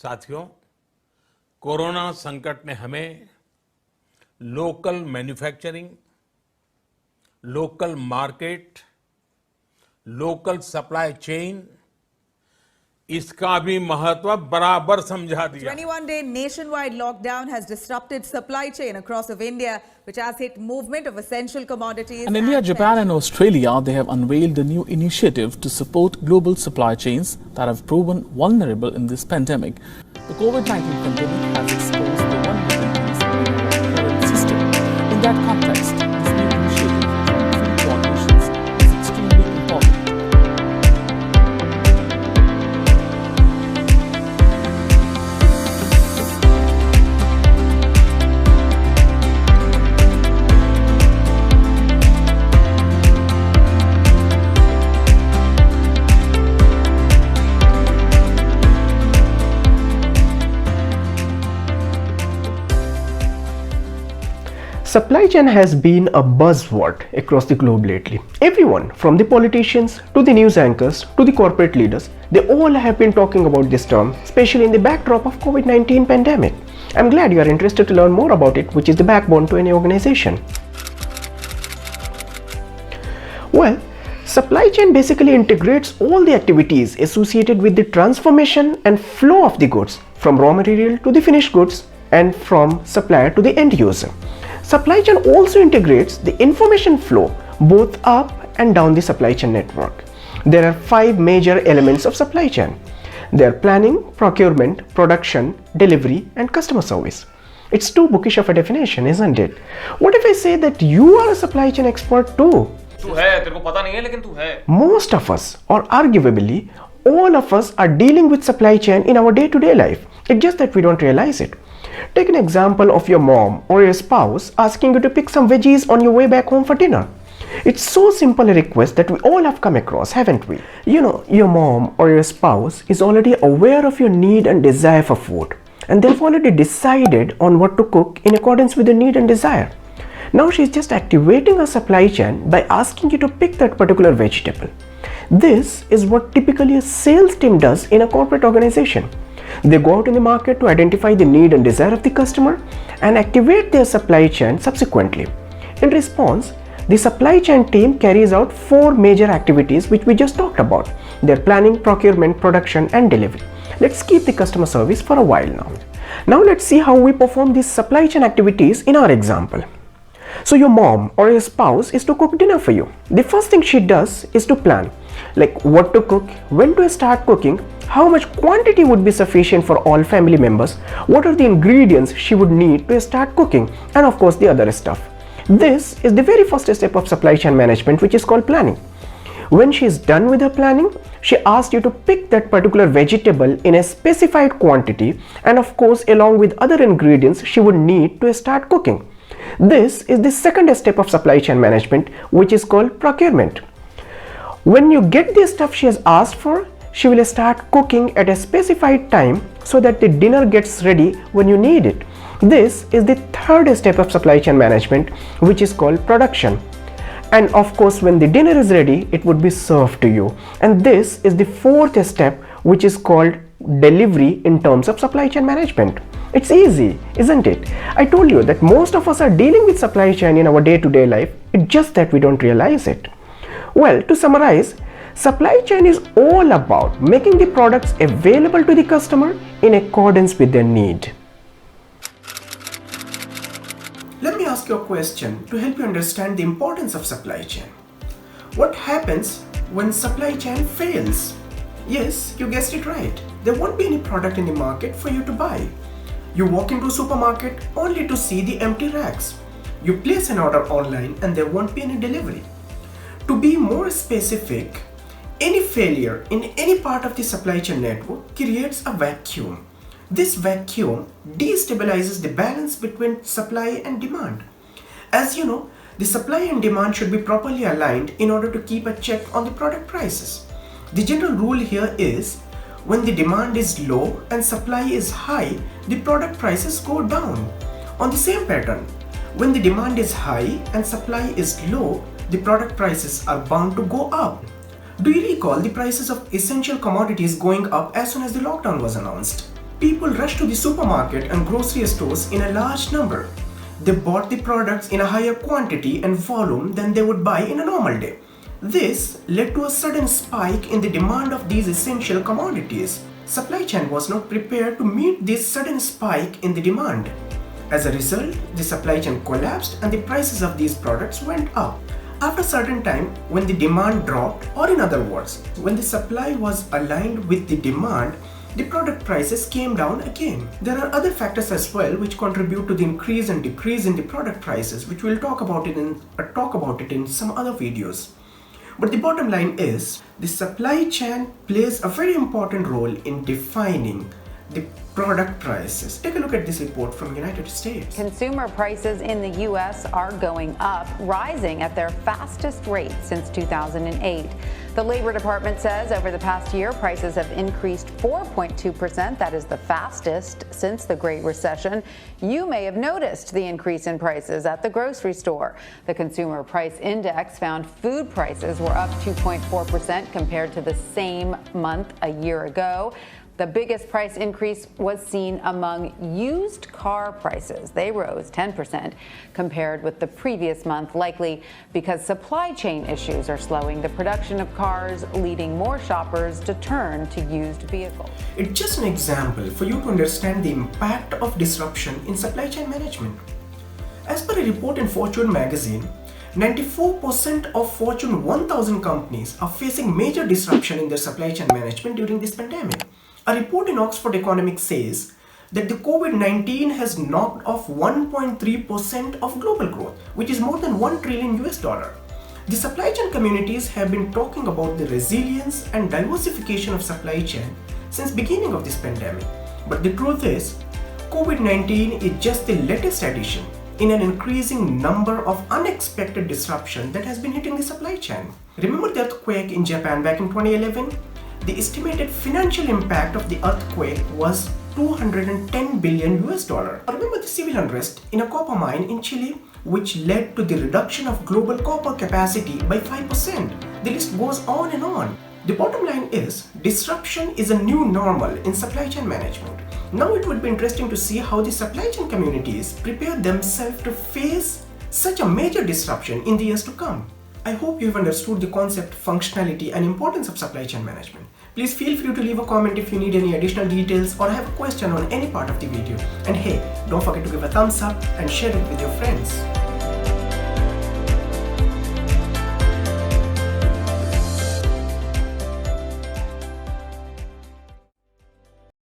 साथियों, कोरोना संकट ने हमें local manufacturing, local market, local supply chain इसका भी महत्व बराबर समझा दिया। 21-day nationwide lockdown has disrupted supply chain across of India, which has hit movement of essential commodities. And India, Japan and Australia, they have unveiled a new initiative to support global supply chains that have proven vulnerable in this pandemic. The COVID-19 pandemic has exposed the vulnerabilities in the current system. In that context, this new initiative from three coalitions is extremely important. Supply chain has been a buzzword across the globe lately. Everyone, from the politicians to the news anchors to the corporate leaders, they all have been talking about this term, especially in the backdrop of COVID-19 pandemic. I'm glad you are interested to learn more about it, which is the backbone to any organization. Well, supply chain basically integrates all the activities associated with the transformation and flow of the goods from raw material to the finished goods and from supplier to the end user. Supply chain also integrates the information flow both up and down the supply chain network. There are 5 major elements of supply chain. They are planning, procurement, production, delivery, and customer service. It's too bookish of a definition, isn't it? What if I say that you are a supply chain expert too? तू है, तेरे को पता नहीं है लेकिन तू है. Most of us, or arguably all of us, are dealing with supply chain in our day-to-day life. It's just that we don't realize it. Take an example of your mom or your spouse asking you to pick some veggies on your way back home for dinner. It's so simple a request that we all have come across, haven't we? You know, your mom or your spouse is already aware of your need and desire for food, and they've already decided on what to cook in accordance with your need and desire. Now she's just activating her supply chain by asking you to pick that particular vegetable. This is what typically a sales team does in a corporate organization. They go out in the market to identify the need and desire of the customer and activate their supply chain subsequently. In response, the supply chain team carries out 4 major activities which we just talked about. They're planning, procurement, production, and delivery. Let's keep the customer service for a while now. Now let's see how we perform these supply chain activities in our example. So your mom or your spouse is to cook dinner for you. The first thing she does is to plan, like what to cook, when to start cooking, how much quantity would be sufficient for all family members, what are the ingredients she would need to start cooking, and of course the other stuff. This is the very first step of supply chain management, which is called planning. When she is done with her planning, she asks you to pick that particular vegetable in a specified quantity, and of course along with other ingredients she would need to start cooking. This is the second step of supply chain management, which is called procurement. When you get the stuff she has asked for, she will start cooking at a specified time so that the dinner gets ready when you need it. This is the third step of supply chain management, which is called production. And of course, when the dinner is ready, it would be served to you. And this is the fourth step, which is called delivery in terms of supply chain management. It's easy, isn't it? I told you that most of us are dealing with supply chain in our day-to-day life. It's just that we don't realize it. Well, to summarize, supply chain is all about making the products available to the customer in accordance with their need. Let me ask you a question to help you understand the importance of supply chain. What happens when supply chain fails? Yes, you guessed it right. There won't be any product in the market for you to buy. You walk into a supermarket only to see the empty racks. You place an order online and there won't be any delivery. To be more specific, any failure in any part of the supply chain network creates a vacuum. This vacuum destabilizes the balance between supply and demand. As you know, the supply and demand should be properly aligned in order to keep a check on the product prices. The general rule here is when the demand is low and supply is high, the product prices go down. On the same pattern, when the demand is high and supply is low, the product prices are bound to go up. Do you recall the prices of essential commodities going up as soon as the lockdown was announced? People rushed to the supermarket and grocery stores in a large number. They bought the products in a higher quantity and volume than they would buy in a normal day. This led to a sudden spike in the demand of these essential commodities. Supply chain was not prepared to meet this sudden spike in the demand. As a result, the supply chain collapsed and the prices of these products went up. After a certain time, when the demand dropped, or in other words, when the supply was aligned with the demand, the product prices came down again. There are other factors as well which contribute to the increase and decrease in the product prices, which we'll talk about it in some other videos. But the bottom line is, the supply chain plays a very important role in defining the product prices. Take a look at this report from United States. Consumer prices in the U.S. are going up, rising at their fastest rate since 2008. The Labor Department says over the past year, prices have increased 4.2%. That is the fastest since the Great Recession. You may have noticed the increase in prices at the grocery store. The Consumer Price Index found food prices were up 2.4% compared to the same month a year ago. The biggest price increase was seen among used car prices. They rose 10% compared with the previous month, likely because supply chain issues are slowing the production of cars, leading more shoppers to turn to used vehicles. It's just an example for you to understand the impact of disruption in supply chain management. As per a report in Fortune magazine, 94% of Fortune 1000 companies are facing major disruption in their supply chain management during this pandemic. A report in Oxford Economics says that the COVID-19 has knocked off 1.3% of global growth, which is more than $1 trillion. The supply chain communities have been talking about the resilience and diversification of supply chain since beginning of this pandemic. But the truth is, COVID-19 is just the latest addition in an increasing number of unexpected disruption that has been hitting the supply chain. Remember the earthquake in Japan back in 2011? The estimated financial impact of the earthquake was $210 billion. Remember the civil unrest in a copper mine in Chile, which led to the reduction of global copper capacity by 5%. The list goes on and on. The bottom line is, disruption is a new normal in supply chain management. Now it would be interesting to see how the supply chain communities prepare themselves to face such a major disruption in the years to come. I hope you have understood the concept, functionality and importance of supply chain management. Please feel free to leave a comment if you need any additional details or have a question on any part of the video. And hey, don't forget to give a thumbs up and share it with your friends.